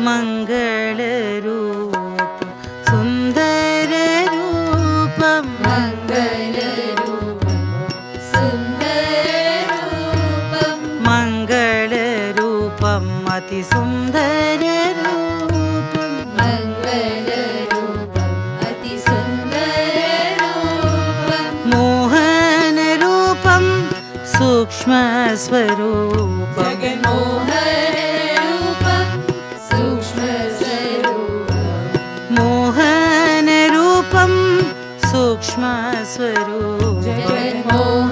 मङ्गलरूपं सुन्दररूपं मङ्गलरूपं सुन्दररूपं मङ्गलरूपम् अतिसुन्दररूपं मङ्गलरूपम् अतिसुन्दररूपं मोहनरूपं सूक्ष्मस्वरूपं जगन्मोहनरूपं सूक्ष्मस्वरूपं मोहनरूपं सूक्ष्मस्वरूपं जगन्मोहनरूपं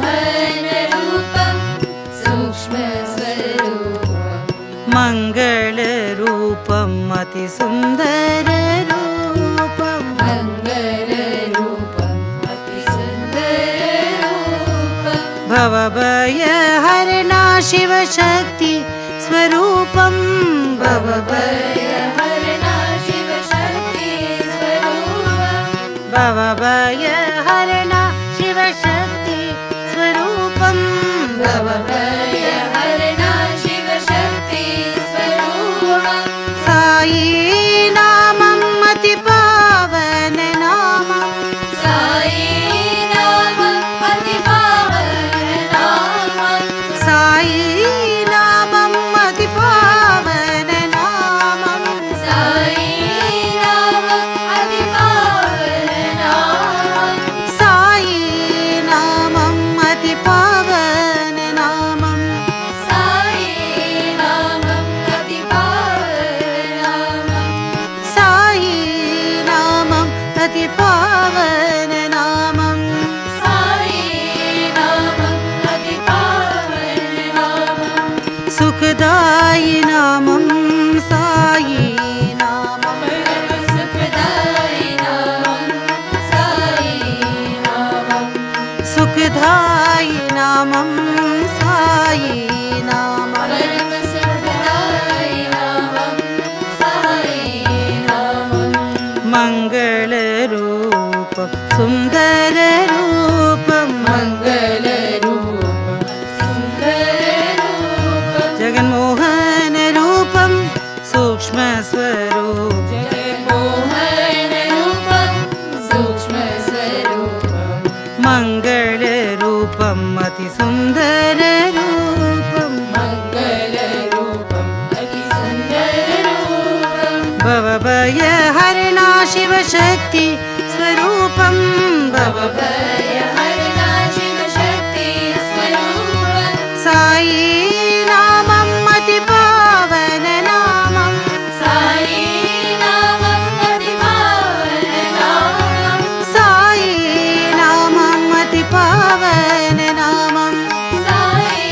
सूक्ष्मस्वरूपं मङ्गलरूपम् अतिसुन्दररूपं मङ्गलरूपम् अतिसुन्दररूपं भवभयहरणा शिवशक्ति स्वरूपं भवभयहरणा शिवशक्ति स्वरूपं भवभयहरणा शिवशक्ति स्वरूपं भवभयहरणा शिवशक्ति स्वरूपं साई नामम् अतिपावन नामं साई नामम् अतिपावननामं साई नामम् अतिपावन नामं साई नामम् अतिपावननामं साई नामम् अतिपावन नामं साई नामम् अतिपावननामं साई नामम् अतिपावन नामं साई नामम् अतिपावननामं सुखदायि नामं साई नामं सुखदायि नामं साई नामं सुखदायि नामं साई नामं सुखदायि नामं साई नामं मङ्गलरूपं सुन्दररूपं मङ्गलरूपं सुन्दररूपं जगन्मोहनरूपं सूक्ष्मस्वरूपं जगन्मोहनरूपं सूक्ष्मस्वरूपं मङ्गलरूपम् अतिसुन्दररूपं मङ्गलरूपम् अतिसुन्दररूपं भवभयहरणा शिवशक्ति स्वरूपं भवभयहरणा शिवशक्ति स्वरूपं साई नामम् अतिपावन नामं साई नामम् अतिपावननामं साई नामम् अतिपावन नामं साई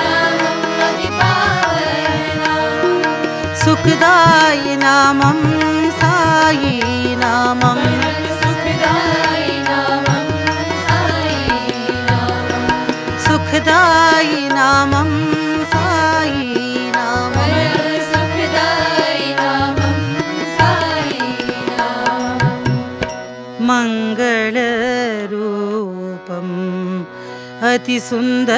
नामम् अतिपावननामं सुखदायि नामं साई नामं सुखदायि नामं साई नामं सुखदायि नामं साई नामं सुखदायि नामं साई नामं मङ्गलरूपम् अतिसुन्दररूपम्